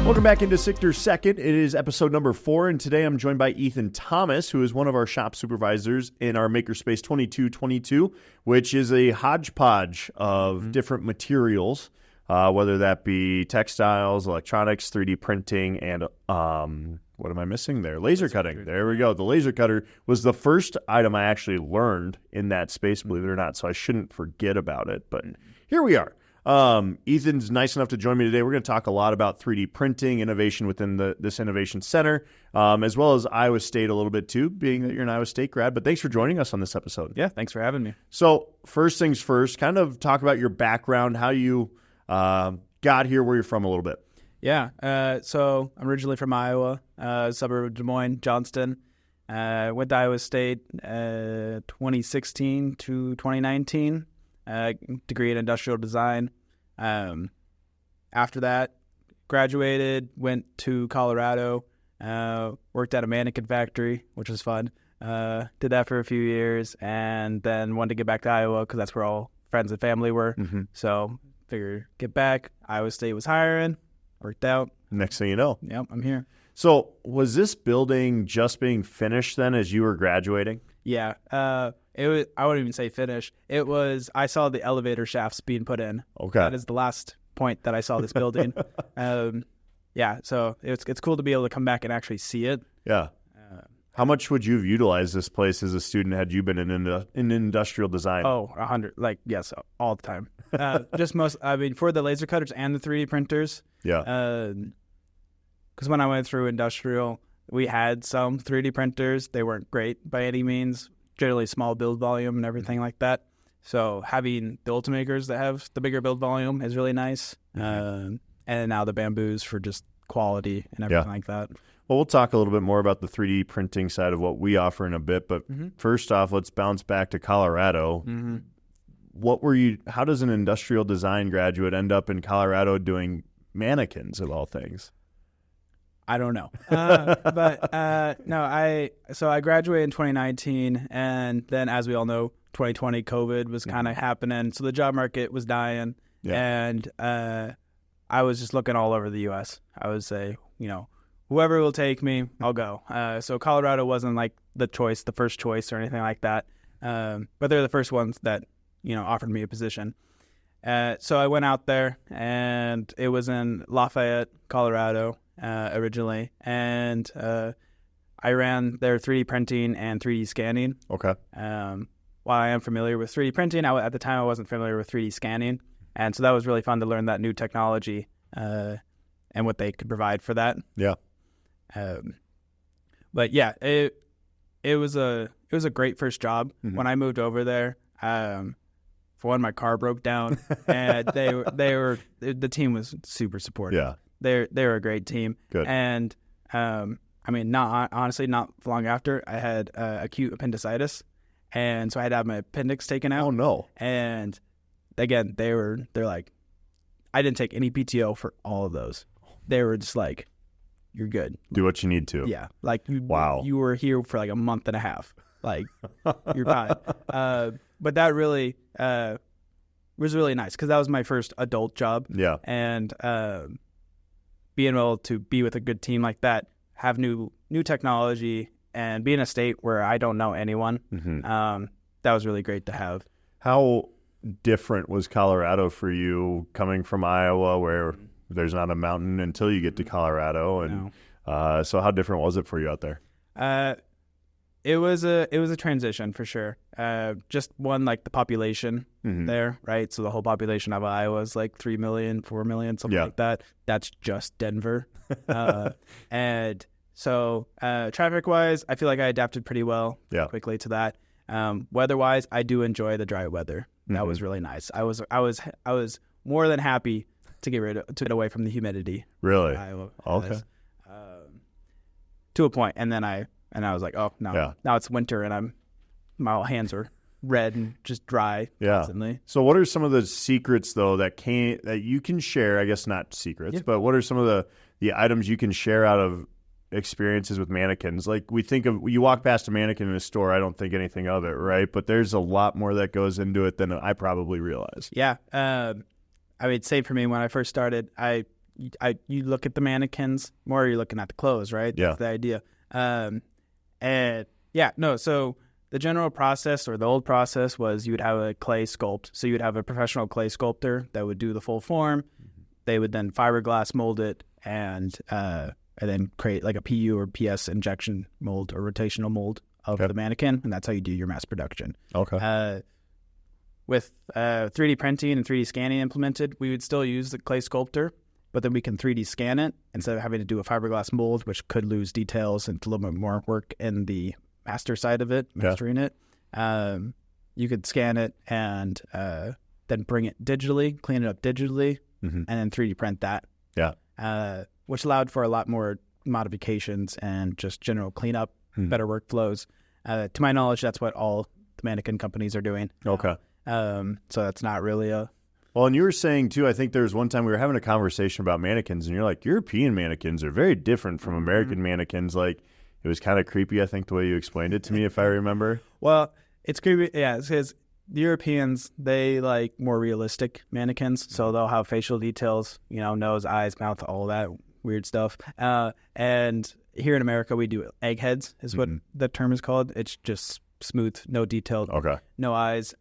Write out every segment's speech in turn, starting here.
Welcome back into SICTR Second. It is episode number 4, and today I'm joined by Ethan Thomas, who is one of our shop supervisors in our Makerspace 2222, which is a hodgepodge of different materials, whether that be textiles, electronics, 3D printing, and what am I missing there? Laser cutting. There we go. The laser cutter was the first item I actually learned in that space, believe it or not, so I shouldn't forget about it, but here we are. Ethan's nice enough to join me today. We're going to talk a lot about 3D printing, innovation within this innovation center, as well as Iowa State a little bit too, being that you're an Iowa State grad. But thanks for joining us on this episode. Yeah, thanks for having me. So first things first, kind of talk about your background, how you got here, where you're from a little bit. Yeah, so I'm originally from Iowa, suburb of Des Moines, Johnston. Went to Iowa State 2016 to 2019, degree in industrial design. After that, graduated, went to Colorado, worked at a mannequin factory, which was fun. Did that for a few years, and then wanted to get back to Iowa because that's where all friends and family were. So figured get back. Iowa State was hiring, worked out. Next thing you know. Yep, I'm here. So was this building just being finished then as you were graduating? Yeah, it was. I wouldn't even say finish. It was. I saw the elevator shafts being put in. Okay, that is the last point that I saw this building. Yeah, so it's cool to be able to come back and actually see it. Yeah. How much would you have utilized this place as a student had you been in industrial design? Oh, 100. Like, yes, all the time. Just most. I mean, for the laser cutters and the 3D printers. Yeah. Because when I went through industrial, we had some 3D printers. They weren't great by any means. Generally small build volume and everything like that. So having the Ultimakers that have the bigger build volume is really nice. And now the Bamboos for just quality and everything like that. Well, we'll talk a little bit more about the 3D printing side of what we offer in a bit. But first off, let's bounce back to Colorado. How does an industrial design graduate end up in Colorado doing mannequins of all things? I don't know. But no, I graduated in 2019, and then as we all know, 2020 COVID was kind of happening. So the job market was dying, and I was just looking all over the U.S. I would say, whoever will take me, I'll go. So Colorado wasn't like the first choice or anything like that. But they're the first ones that, offered me a position. So I went out there, and it was in Lafayette, Colorado, originally. And I ran their 3D printing and 3D scanning. Okay. While I am familiar with 3D printing, at the time I wasn't familiar with 3D scanning. And so that was really fun to learn that new technology and what they could provide for that. Yeah. But yeah, it was a great first job. When I moved over there, for one, my car broke down, and the team was super supportive. Yeah, they were a great team. Good. And I mean, not long after, I had acute appendicitis, and so I had to have my appendix taken out. Oh no! And again, they're like, I didn't take any PTO for all of those. They were just like, you're good. Do what you need to. Yeah. Like, you were here for like a month and a half. Like, you're fine. But that really was really nice because that was my first adult job. Yeah. And being able to be with a good team like that, have new technology, and be in a state where I don't know anyone, that was really great to have. How different was Colorado for you coming from Iowa where there's not a mountain until you get to Colorado? And so how different was it for you out there? It was a transition for sure. Just one, like the population there, right? So the whole population of Iowa is like 3 million, 4 million, something like that. That's just Denver. And so traffic-wise, I feel like I adapted pretty well quickly to that. Weather-wise, I do enjoy the dry weather. That was really nice. I was more than happy to get away from the humidity. Really? Iowa okay. To a point, and then I was like, oh no, now it's winter, and my hands are red and just dry constantly. So what are some of the secrets though that you can share? I guess not secrets, but what are some of the items you can share out of experiences with mannequins? Like, we think of, you walk past a mannequin in a store, I don't think anything of it, right? But there's a lot more that goes into it than I probably realize. Yeah. I mean, same for me. When I first started, I you look at the mannequins more, you're looking at the clothes, right? Yeah. That's the idea. So the general process, or the old process, was you would have a clay sculpt. So you would have a professional clay sculptor that would do the full form. They would then fiberglass mold it and then create like a PU or PS injection mold or rotational mold of the mannequin, and that's how you do your mass production. Okay. With 3D printing and 3D scanning implemented, we would still use the clay sculptor, but then we can 3D scan it instead of having to do a fiberglass mold, which could lose details and it's a little bit more work in the master side of it, mastering it. You could scan it and then bring it digitally, clean it up digitally, and then 3D print that. Yeah. Which allowed for a lot more modifications and just general cleanup, better workflows. To my knowledge, that's what all the mannequin companies are doing. Okay. So that's not really a... Well, and you were saying, too, I think there was one time we were having a conversation about mannequins, and you're like, European mannequins are very different from American mannequins. Like, it was kind of creepy, I think, the way you explained it to me, if I remember. Well, it's creepy. Yeah, because the Europeans, they like more realistic mannequins, so they'll have facial details, nose, eyes, mouth, all that weird stuff. And here in America, we do eggheads, is what the term is called. It's just smooth, no detailed, no eyes.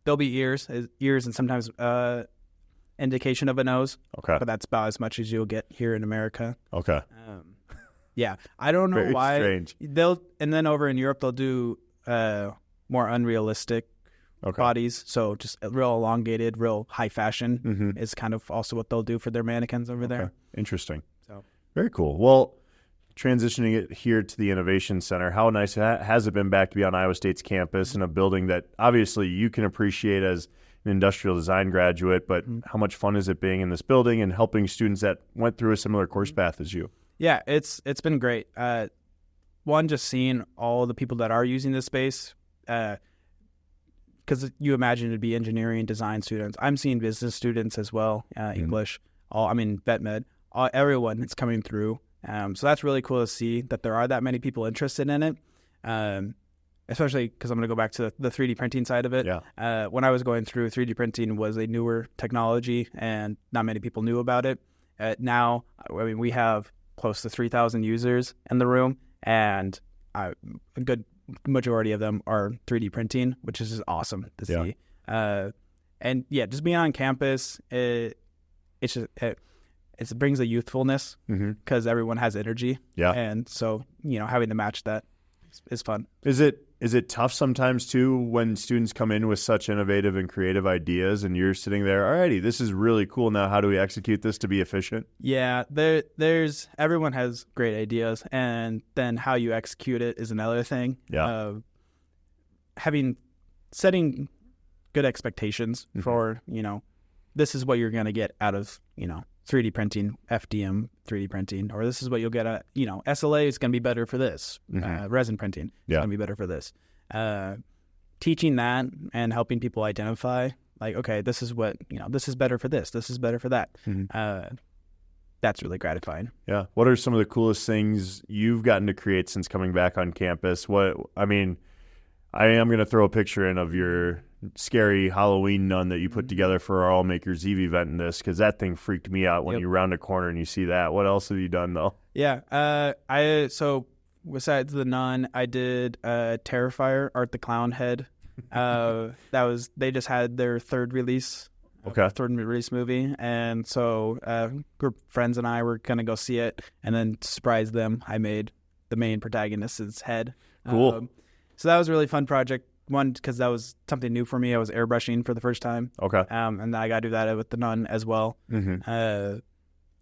There'll be ears and sometimes indication of a nose. Okay. But that's about as much as you'll get here in America. Okay. Yeah. I don't know Very why. Strange. And then over in Europe, they'll do more unrealistic bodies. So just real elongated, real high fashion is kind of also what they'll do for their mannequins over there. Interesting. So very cool. Well, transitioning it here to the Innovation Center, how nice has it been back to be on Iowa State's campus in a building that obviously you can appreciate as an industrial design graduate, but how much fun is it being in this building and helping students that went through a similar course path as you? Yeah, it's been great. One, just seeing all the people that are using this space, because you imagine it'd be engineering, design students. I'm seeing business students as well, English, vet med, everyone that's coming through. So that's really cool to see that there are that many people interested in it, especially because I'm going to go back to the 3D printing side of it. Yeah. When I was going through, 3D printing was a newer technology and not many people knew about it. Now, we have close to 3,000 users in the room, and a good majority of them are 3D printing, which is just awesome to see. And yeah, just being on campus, it brings a youthfulness because everyone has energy. Yeah. And so, having to match that is fun. Is it tough sometimes too when students come in with such innovative and creative ideas and you're sitting there, alrighty, this is really cool. Now, how do we execute this to be efficient? Yeah, everyone has great ideas, and then how you execute it is another thing. Yeah. Setting good expectations for, this is what you're going to get out of, 3D printing, FDM 3D printing, or this is what you'll get at, SLA is going to be better for this. Resin printing is going to be better for this. Teaching that and helping people identify, like, okay, this is what, this is better for this. This is better for that. That's really gratifying. Yeah. What are some of the coolest things you've gotten to create since coming back on campus? I am going to throw a picture in of your scary Halloween nun that you put together for our All Makers Eve event in this, because that thing freaked me out when you round a corner and you see that. What else have you done though? Yeah, so besides the nun, I did Terrifier, Art the Clown head. They just had their third release movie, and so group of friends and I were gonna go see it, and then to surprise them, I made the main protagonist's head. Cool. So that was a really fun project. One, because that was something new for me. I was airbrushing for the first time. Okay. And I got to do that with the nun as well.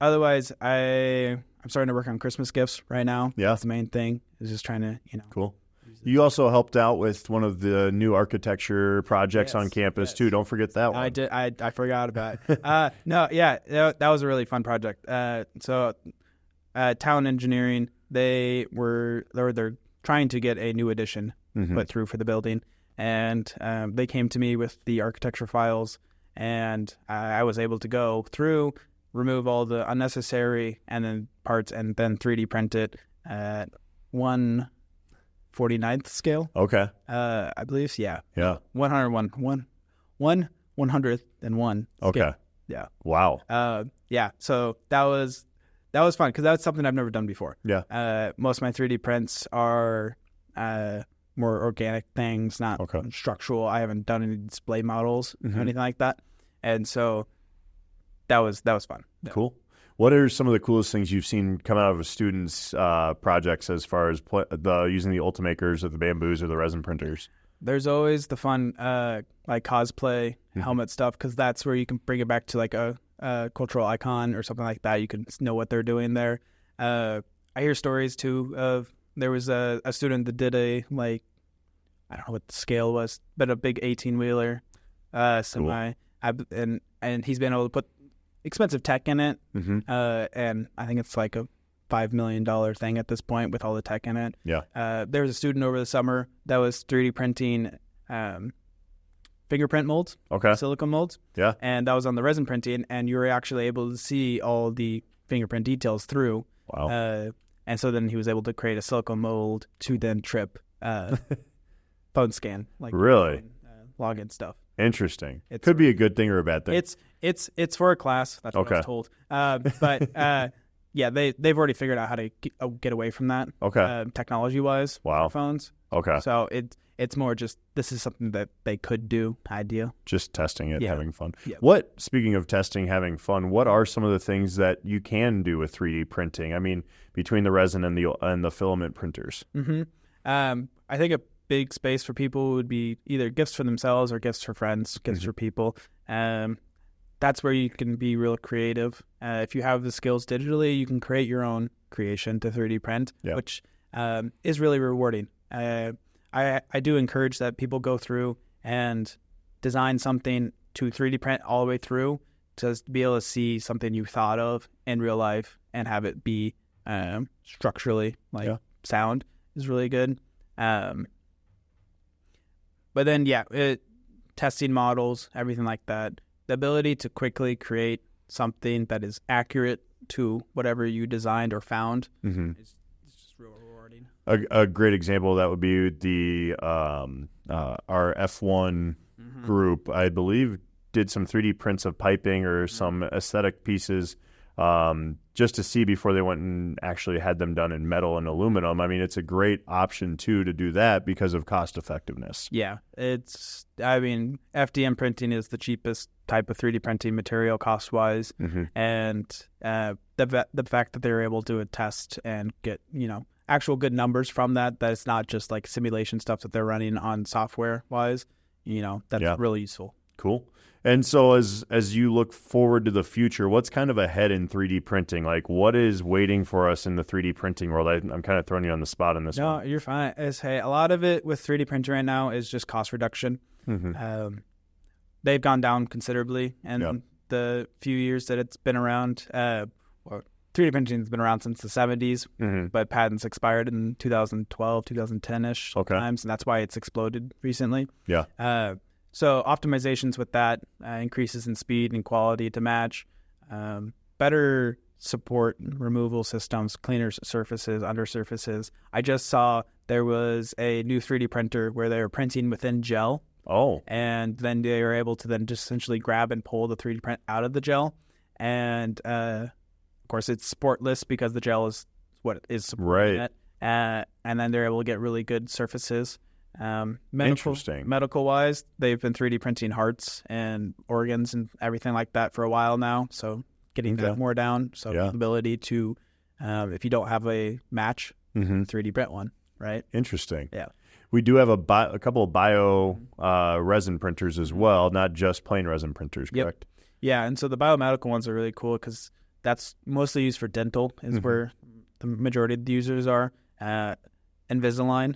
Otherwise, I'm starting to work on Christmas gifts right now. Yeah. That's the main thing, is just trying to, Cool. You also helped out with one of the new architecture projects on campus too. Don't forget that one. I did. I forgot about it. That was a really fun project. So Town Engineering, they're trying to get a new addition put through for the building. And they came to me with the architecture files, and I was able to go through, remove all the unnecessary and then parts, and then 3D print it at 1/49th scale. Okay. I believe, yeah. 101. 1/101 Okay. scale. Yeah. Wow. Yeah. So that was fun because that's something I've never done before. Yeah. Most of my 3D prints are more organic things, not structural. I haven't done any display models or anything like that, and so that was fun. Yeah. Cool. What are some of the coolest things you've seen come out of a student's projects as far as using the Ultimakers or the bamboos or the resin printers? There's always the fun like cosplay helmet stuff because that's where you can bring it back to like a cultural icon or something like that. You can know what they're doing there. I hear stories too of there was a student that did I don't know what the scale was, but a big 18-wheeler semi, and he's been able to put expensive tech in it, and I think it's like a $5 million thing at this point with all the tech in it. Yeah. There was a student over the summer that was 3D printing fingerprint molds, silicone molds. Yeah. And that was on the resin printing, and you were actually able to see all the fingerprint details through. Wow. And so then he was able to create a silicone mold to then trip phone scan. Like really? Login stuff. Interesting. It could be a good thing or a bad thing. It's for a class. That's what I was told. But yeah, they've already figured out how to get away from that. Technology wise. Wow. Phones. Okay. So it's more just this is something that they could do. Idea. Just testing it, having fun. Yeah. Speaking of testing, having fun, what are some of the things that you can do with 3D printing? I mean, between the resin and the filament printers. I think a big space for people would be either gifts for themselves or gifts for friends, gifts for people. That's where you can be real creative. If you have the skills digitally, you can create your own creation to 3D print, which is really rewarding. I do encourage that people go through and design something to 3D print all the way through to be able to see something you thought of in real life and have it be structurally sound is really good. But then, testing models, everything like that. The ability to quickly create something that is accurate to whatever you designed or found is just real rewarding. A great example of that would be the our F1 group, I believe, did some 3D prints of piping or some aesthetic pieces just to see before they went and actually had them done in metal and aluminum. I mean, it's a great option, too, to do that because of cost effectiveness. Yeah, FDM printing is the cheapest type of 3D printing material cost-wise. And the fact that they're able to do a test and get, actual good numbers from that it's not just like simulation stuff that they're running on software-wise, that's really useful. Cool. And so as you look forward to the future, what's kind of ahead in 3D printing? Like, what is waiting for us in the 3D printing world? I'm kind of throwing you on the spot on this one. No, you're fine. A lot of it with 3D printing right now is just cost reduction. They've gone down considerably in the few years that it's been around. 3D printing has been around since the 70s, but patents expired in 2012, 2010-ish times, and that's why it's exploded recently. Yeah. So optimizations with that, increases in speed and quality to match, better support removal systems, cleaner surfaces, under surfaces. I just saw there was a new 3D printer where they were printing within gel. Oh. And then they were able to then just essentially grab and pull the 3D print out of the gel. And, of course, it's sportless because the gel is what is supporting it. And then they're able to get really good surfaces. Interesting. Medical-wise, they've been 3D printing hearts and organs and everything like that for a while now. So getting that more down. So the ability to, if you don't have a match, 3D print one, right? Interesting. Yeah. We do have a couple of bio resin printers as well, not just plain resin printers, correct? Yeah, and so the biomedical ones are really cool because that's mostly used for dental is where the majority of the users are. Invisalign,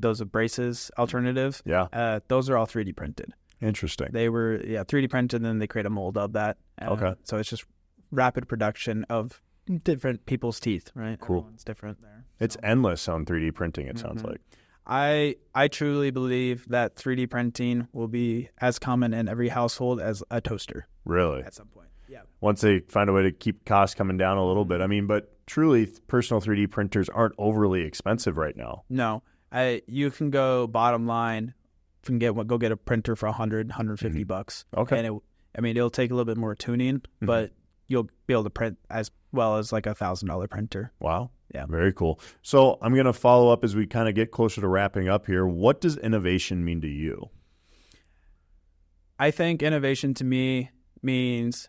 those braces alternative. Yeah. Those are all 3D printed. Interesting. They were 3D printed, and then they create a mold of that. So it's just rapid production of different people's teeth, right? Cool. Everyone's different there. It's endless on 3D printing, it sounds like. I truly believe that 3D printing will be as common in every household as a toaster. Really? At some point, yeah. Once they find a way to keep costs coming down a little bit. I mean, but truly, personal 3D printers aren't overly expensive right now. No. You can go bottom line, go get a printer for $100, $150 bucks. Okay. And I mean, it'll take a little bit more tuning, but you'll be able to print as well as like $1,000 printer. Wow. Yeah. Very cool. So I'm going to follow up as we kind of get closer to wrapping up here. What does innovation mean to you? I think innovation to me means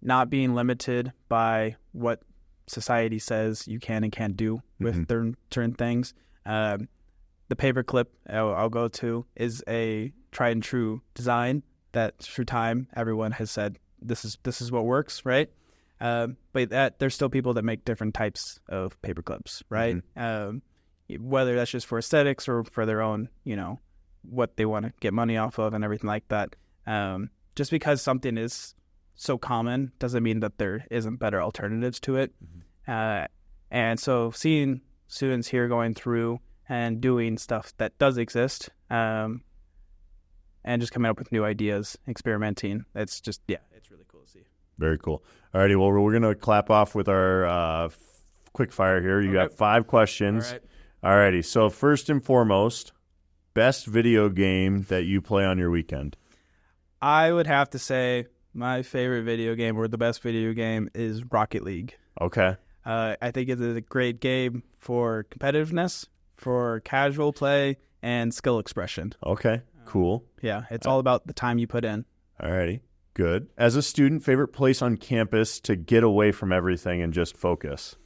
not being limited by what society says you can and can't do with certain things. The paperclip I'll go to is a tried and true design that through time everyone has said this is what works, right? But there's still people that make different types of paperclips, right? Whether that's just for aesthetics or for their own, what they want to get money off of and everything like that. Just because something is so common doesn't mean that there isn't better alternatives to it. And so seeing students here going through and doing stuff that does exist, and just coming up with new ideas, experimenting, it's really cool to see. Very cool. All righty, well, we're going to clap off with our quick fire here. You got 5 questions. All right. All righty, so first and foremost, best video game that you play on your weekend? I would have to say my favorite video game, or the best video game, is Rocket League. Okay. I think it's a great game for competitiveness, for casual play, and skill expression. Okay, cool. Yeah, it's all about the time you put in. All righty, good. As a student, favorite place on campus to get away from everything and just focus?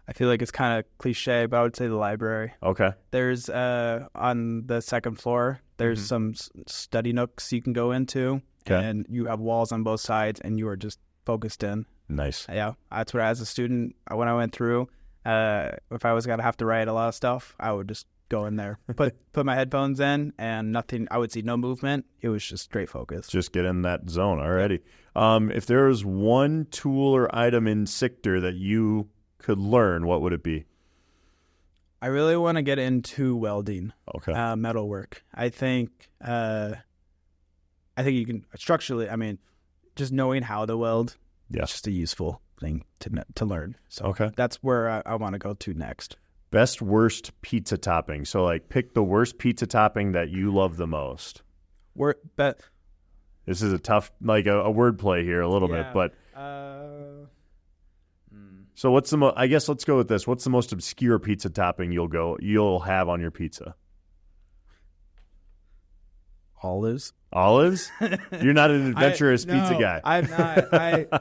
I feel like it's kind of cliche, but I would say the library. Okay. There's on the second floor, there's some study nooks you can go into, and you have walls on both sides, and you are just focused in. Nice. Yeah, that's what, as a student, when I went through, if I was going to have to write a lot of stuff, I would just go in there, put my headphones in, and nothing. I would see no movement. It was just straight focus. Just get in that zone. Alrighty. If there was one tool or item in SICTR that you could learn, what would it be? I really want to get into welding. Okay. Metalwork. I think you can structurally. I mean, just knowing how to weld. Yes. It's just a useful thing to learn. So okay, that's where I want to go to next. Best worst pizza topping. So like pick the worst pizza topping that you love the most. This is a tough, like a word play here a little bit, but so what's the I guess let's go with this. What's the most obscure pizza topping you'll have on your pizza? Olives. Olives? You're not an adventurous pizza guy. I'm not.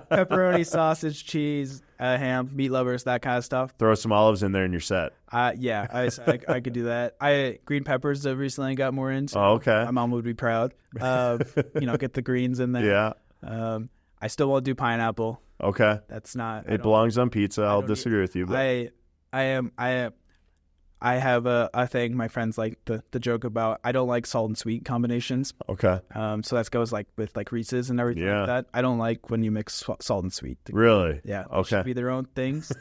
Pepperoni, sausage, cheese, ham, meat lovers, that kind of stuff. Throw some olives in there and you're set. Yeah, I could do that. Green peppers have recently got more into. Oh, okay. My mom would be proud of, get the greens in there. Yeah. I still won't do pineapple. Okay. That's not. It belongs on pizza. I'll disagree with you. But I have a thing my friends like the joke about. I don't like salt and sweet combinations. Okay. So that goes like with like Reese's and everything like that. I don't like when you mix salt and sweet. Really? Yeah. Okay. Should be their own things.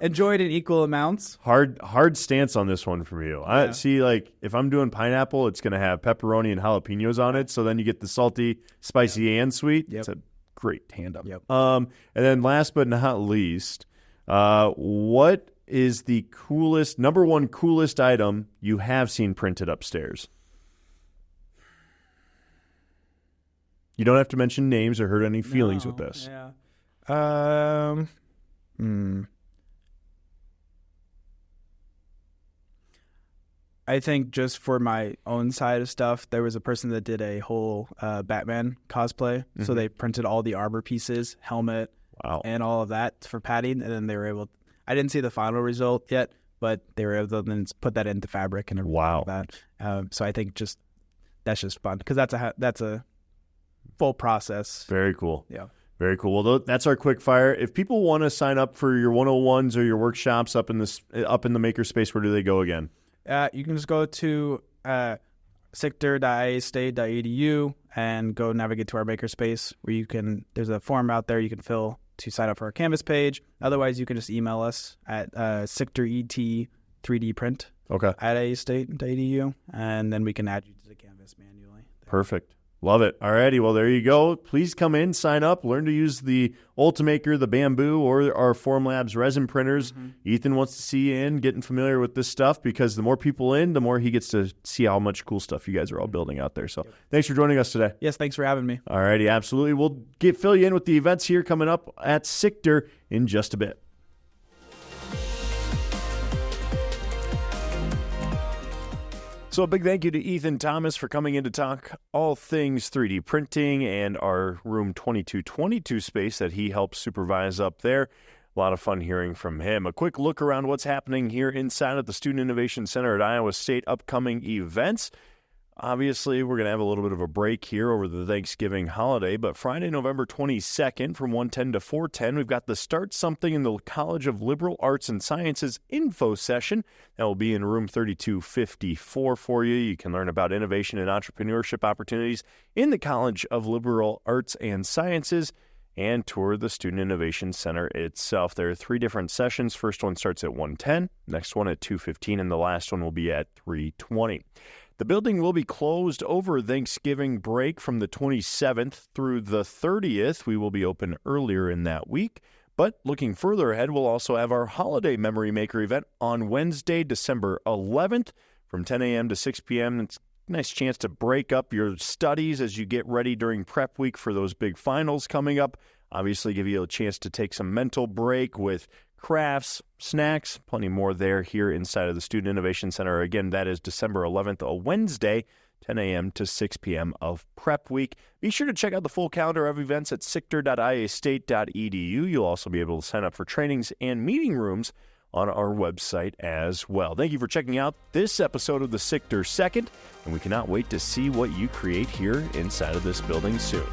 Enjoy it in equal amounts. Hard stance on this one from you. I see. Like if I'm doing pineapple, it's going to have pepperoni and jalapenos on it. So then you get the salty, spicy, and sweet. Yep. It's a great tandem. Yep. And then last but not least, what is the number one coolest item you have seen printed upstairs? You don't have to mention names or hurt any feelings with this. Yeah. I think just for my own side of stuff, there was a person that did a whole Batman cosplay. Mm-hmm. So they printed all the armor pieces, helmet, and all of that for padding, and then they were able to, I didn't see the final result yet, but they were able to then put that into fabric and everything like that. So I think that's just fun because that's a full process. Very cool. Yeah. Very cool. Well, that's our quick fire. If people want to sign up for your 101s or your workshops up in the Makerspace, where do they go again? You can just go to SICTR.iastate.edu and go navigate to our Makerspace where there's a form out there you can fill to sign up for our Canvas page. Otherwise, you can just email us at SICTR3D print at iastate.edu, and then we can add you to the Canvas manually. Perfect. Love it. All righty. Well, there you go. Please come in, sign up, learn to use the Ultimaker, the Bamboo, or our Formlabs resin printers. Ethan wants to see you in, getting familiar with this stuff, because the more people in, the more he gets to see how much cool stuff you guys are all building out there. So thanks for joining us today. Yes, thanks for having me. All righty. Absolutely. We'll fill you in with the events here coming up at SICTR in just a bit. So a big thank you to Ethan Thomas for coming in to talk all things 3D printing and our room 2222 space that he helps supervise up there. A lot of fun hearing from him. A quick look around what's happening here inside of the Student Innovation Center at Iowa State, upcoming events. Obviously, we're going to have a little bit of a break here over the Thanksgiving holiday, but Friday, November 22nd from 1:10 to 4:10, we've got the Start Something in the College of Liberal Arts and Sciences info session. That will be in room 3254 for you. You can learn about innovation and entrepreneurship opportunities in the College of Liberal Arts and Sciences and tour the Student Innovation Center itself. There are 3 different sessions. First one starts at 1:10, next one at 2:15, and the last one will be at 3:20. The building will be closed over Thanksgiving break from the 27th through the 30th. We will be open earlier in that week. But looking further ahead, we'll also have our Holiday Memory Maker event on Wednesday, December 11th from 10 a.m. to 6 p.m. It's a nice chance to break up your studies as you get ready during prep week for those big finals coming up. Obviously, give you a chance to take some mental break with crafts, snacks, plenty more there here inside of the Student Innovation Center. Again, that is December 11th, a Wednesday, 10 a.m. to 6 p.m. of prep week. Be sure to check out the full calendar of events at sictr.iastate.edu. You'll also be able to sign up for trainings and meeting rooms on our website as well. Thank you for checking out this episode of the SICTR Second, and we cannot wait to see what you create here inside of this building soon.